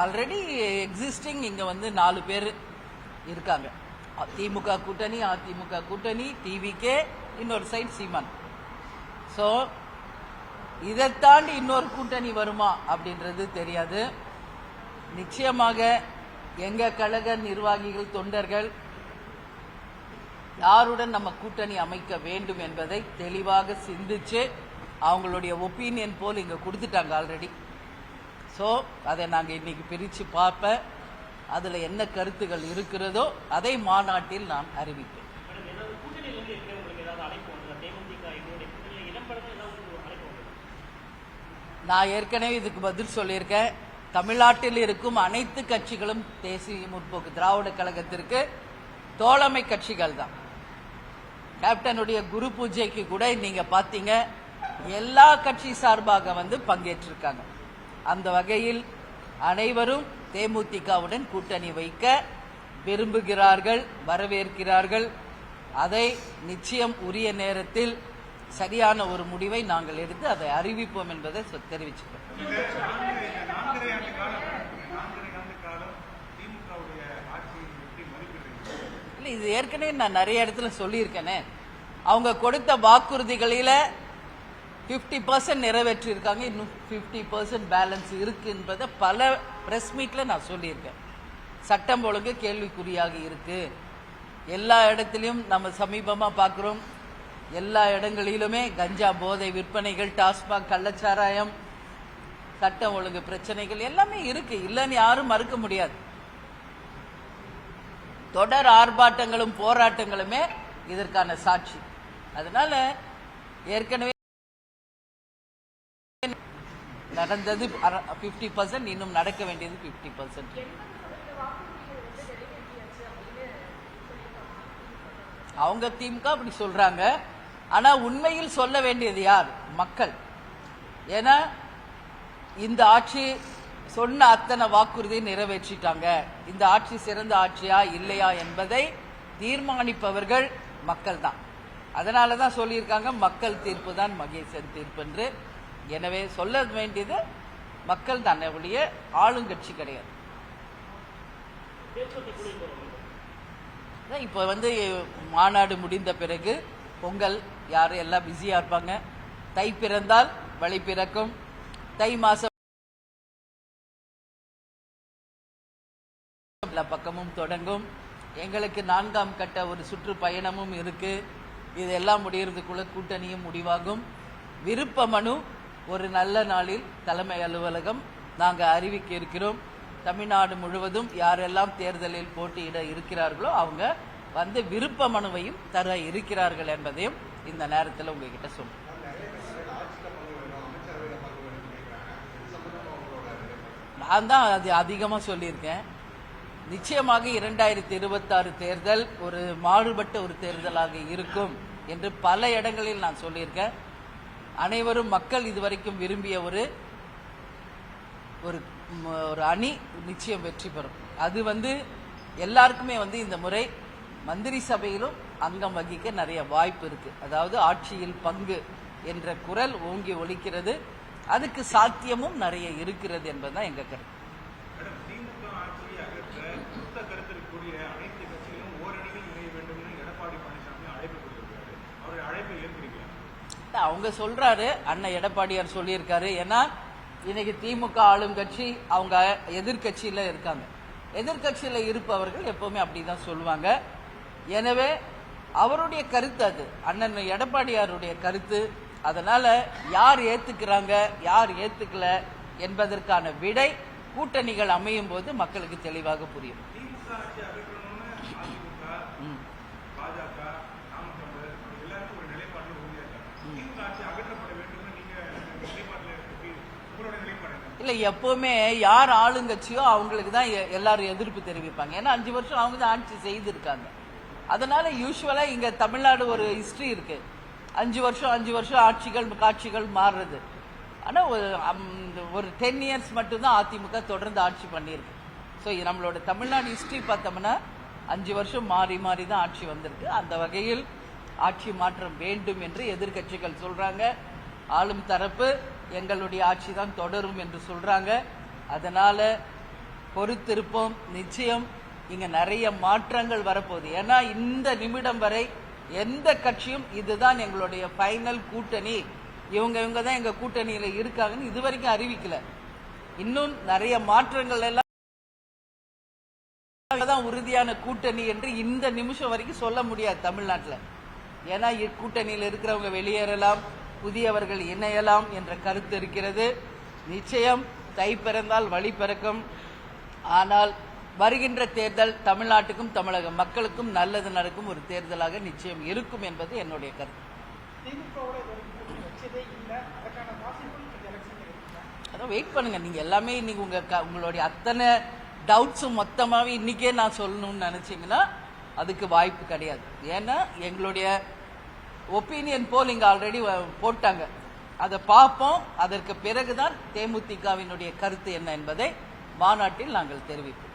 Already existing இங்க வந்து 4 பேர் இருக்காங்க. திமுக கூட்டணி, அதிமுக கூட்டணி, டிவிகே, இன்னொரு சைட் சீமான். ஸோ இதை தாண்டி இன்னொரு கூட்டணி வருமா அப்படின்றது தெரியாது. நிச்சயமாக எங்க கழக நிர்வாகிகள், தொண்டர்கள் யாருடன் நம்ம கூட்டணி அமைக்க வேண்டும் என்பதை தெளிவாக சிந்திச்சு அவங்களுடைய ஒப்பீனியன் போல் இங்க கொடுத்துட்டாங்க ஆல்ரெடி. ஸோ அதை நாங்கள் இன்னைக்கு பிரித்து பார்ப்பேன். அதில் என்ன கருத்துகள் இருக்கிறதோ அதை மாநாட்டில் நான் அறிவிப்பேன். நான் ஏற்கனவே இதுக்கு பதில் சொல்லியிருக்கேன். தமிழ்நாட்டில் இருக்கும் அனைத்து கட்சிகளும் தேசிய முற்போக்கு திராவிட கழகத்திற்கு தோழமை கட்சிகள் தான். கேப்டனுடைய குரு பூஜைக்கு கூட நீங்க பாத்தீங்க, எல்லா கட்சி சார்பாக வந்து பங்கேற்றிருக்காங்க. அந்த வகையில் அனைவரும் தேமுதிகவுடன் கூட்டணி வைக்க விரும்புகிறார்கள், வரவேற்கிறார்கள். அதை நிச்சயம் உரிய நேரத்தில் சரியான ஒரு முடிவை நாங்கள் எடுத்து அதை அறிவிப்போம் என்பதை தெரிவிச்சுக்கிறோம். இல்லை, இது ஏற்கனவே நான் நிறைய இடத்துல சொல்லியிருக்கேனே. அவங்க கொடுத்த வாக்குறுதிகளில 50% நிறைவேற்றிருக்காங்க, இன்னும் 50% பேலன்ஸ் இருக்கு என்பதை பல பிரஸ் மீட்ல நான் சொல்லியிருக்கேன். சட்டம் ஒழுங்கு கேள்விக்குறியாக இருக்கு. எல்லா இடத்திலும் நம்ம சமீபமா பார்க்கிறோம், எல்லா இடங்களிலுமே கஞ்சா போதை விற்பனைகள், டாஸ்மாக் கள்ளச்சாராயம், சட்டம் ஒழுங்கு பிரச்சனைகள் எல்லாமே இருக்கு. இல்லைன்னு யாரும் மறுக்க முடியாது. தொடர் ஆர்ப்பாட்டங்களும் போராட்டங்களுமே இதற்கான சாட்சி. அதனால ஏற்கனவே நடந்தது 50%, இன்னும் நடக்க வேண்டியது 50%. அவங்க திமுக அப்படி சொல்றாங்க. ஆனா உண்மையில் சொல்ல வேண்டியது யார்? மக்கள். ஏன்னா இந்த ஆட்சி சொன்ன அத்தனை வாக்குறுதியை நிறைவேற்றிட்டாங்க. இந்த ஆட்சி சிறந்த ஆட்சியா இல்லையா என்பதை தீர்மானிப்பவர்கள் மக்கள் தான். அதனாலதான் சொல்லியிருக்காங்க, மக்கள் தீர்ப்பு தான் மகேசன் தீர்ப்பு என்று. எனவே சொல்ல வேண்டியது மக்கள் தான், ஒழிய ஆளுங்கட்சி கிடையாது. இப்ப வந்து மாநாடு முடிந்த பிறகு பொங்கல் யாரும் எல்லாம் பிஸியா இருப்பாங்க. தை பிறந்தால் வழி பிறக்கும். தை மாசம் பக்கமும் தொடங்கும். எங்களுக்கு 4ஆம் கட்ட ஒரு சுற்றுப்பயணமும் இருக்கு. இதெல்லாம் முடியறதுக்குள்ள கூட்டணியும் முடிவாகும். விருப்ப மனு ஒரு நல்ல நாளில் தலைமை அலுவலகம் நாங்கள் அறிவிக்க இருக்கிறோம். தமிழ்நாடு முழுவதும் யாரெல்லாம் தேர்தலில் போட்டியிட இருக்கிறார்களோ அவங்க வந்து விருப்ப மனுவையும் தர இருக்கிறார்கள் என்பதையும் இந்த நேரத்தில் உங்ககிட்ட சொல்றேன். நான் தான் அது அதிகமாக சொல்லியிருக்கேன். நிச்சயமாக 2026 தேர்தல் ஒரு மாறுபட்ட ஒரு தேர்தலாக இருக்கும் என்று பல இடங்களில் நான் சொல்லியிருக்கேன். அனைவரும் மக்கள் இதுவரைக்கும் விரும்பிய ஒரு அணி நிச்சயம் வெற்றி பெறும். அது வந்து எல்லாருக்குமே வந்து இந்த முறை மந்திரி சபையிலும் அங்கம் வகிக்க நிறைய வாய்ப்பு இருக்கு. அதாவது ஆட்சியில் பங்கு என்ற குரல் ஓங்கி ஒலிக்கிறது. அதுக்கு சாத்தியமும் நிறைய இருக்கிறது என்பதுதான் எங்க கருத்து. அவங்க சொல்றாரு, அண்ணன் எடப்பாடியார் சொல்லியிருக்காரு. ஏன்னா இன்னைக்கு திமுக ஆளும் கட்சி, அவங்க எதிர்கட்சியில இருக்காங்க. எதிர்கட்சியில இருப்பவர்கள் எப்பவுமே அப்படிதான் சொல்லுவாங்க. எனவே அவருடைய கருத்து அது, அண்ணன் எடப்பாடியாருடைய கருத்து. அதனால யார் ஏத்துக்கிறாங்க யார் ஏத்துக்கல என்பதற்கான விடை கூட்டணிகள் அமையும் போது மக்களுக்கு தெளிவாக புரியும். இல்ல, எப்பவுமே யார் ஆளுங்கட்சியோ அவங்களுக்கு தான் எல்லாரும் எதிர்ப்பு தெரிவிப்பாங்க. ஏன்னா 5 வருஷம் அவங்க தான் ஆட்சி செய்திருக்காங்க. அதனால யூஸ்வலா இங்க தமிழ்நாடு ஒரு ஹிஸ்டரி இருக்கு. 5 வருஷம் காட்சிகள் மாறுறது. ஆனா ஒரு 10 இயர்ஸ் மட்டும்தான் அதிமுக தொடர்ந்து ஆட்சி பண்ணியிருக்கு. ஸோ நம்மளோட தமிழ்நாடு ஹிஸ்டரி பார்த்தோம்னா 5 வருஷம் மாறி மாறி தான் ஆட்சி வந்திருக்கு. அந்த வகையில் ஆட்சி மாற்றம் வேண்டும் என்று எதிர்கட்சிகள் சொல்றாங்க. ஆளும் தரப்பு எங்களுடைய ஆட்சி தான் தொடரும் என்று சொல்றாங்க. அதனால பொறுத்திருப்போம். நிச்சயம் இங்க நிறைய மாற்றங்கள் வரப்போகுது. ஏன்னா இந்த நிமிடம் வரை எந்த கட்சியும் இதுதான் எங்களுடைய ஃபைனல் கூட்டணி, இவங்க தான் எங்க கூட்டணியில இருக்காங்கன்னு இதுவரைக்கும் அறிவிக்கல. இன்னும் நிறைய மாற்றங்கள் எல்லாம் தான் உறுதியான கூட்டணி என்று இந்த நிமிஷம் வரைக்கும் சொல்ல முடியாது தமிழ்நாட்டில். ஏன்னா கூட்டணியில் இருக்கிறவங்க வெளியேறலாம், புதியவர்கள் இணையலாம் என்ற கருத்து இருக்கிறது. நிச்சயம் தை பிறந்தால் வழி பிறக்கும். ஆனால் வருகின்ற தேர்தல் தமிழ்நாட்டுக்கும் தமிழக மக்களுக்கும் நல்லது நடக்கும் ஒரு தேர்தலாக நிச்சயம் இருக்கும் என்பது என்னுடைய கருத்து. அதான் வெயிட் பண்ணுங்க. நீங்க எல்லாமே இன்னைக்கு உங்களுடைய அத்தனை டவுட்ஸும் மொத்தமாவே இன்னைக்கே நான் சொல்லணும்னு நினைச்சீங்கன்னா அதுக்கு வாய்ப்பு கிடையாது. ஏன்னா எங்களுடைய ஒப்பீனியன் போல் இங்க ஆல்ரெடி போட்டாங்க, அதை பார்ப்போம். அதற்கு பிறகுதான் தேமுதிகவினுடைய கருத்து என்ன என்பதை மாநாட்டில் நாங்கள் தெரிவிப்போம்.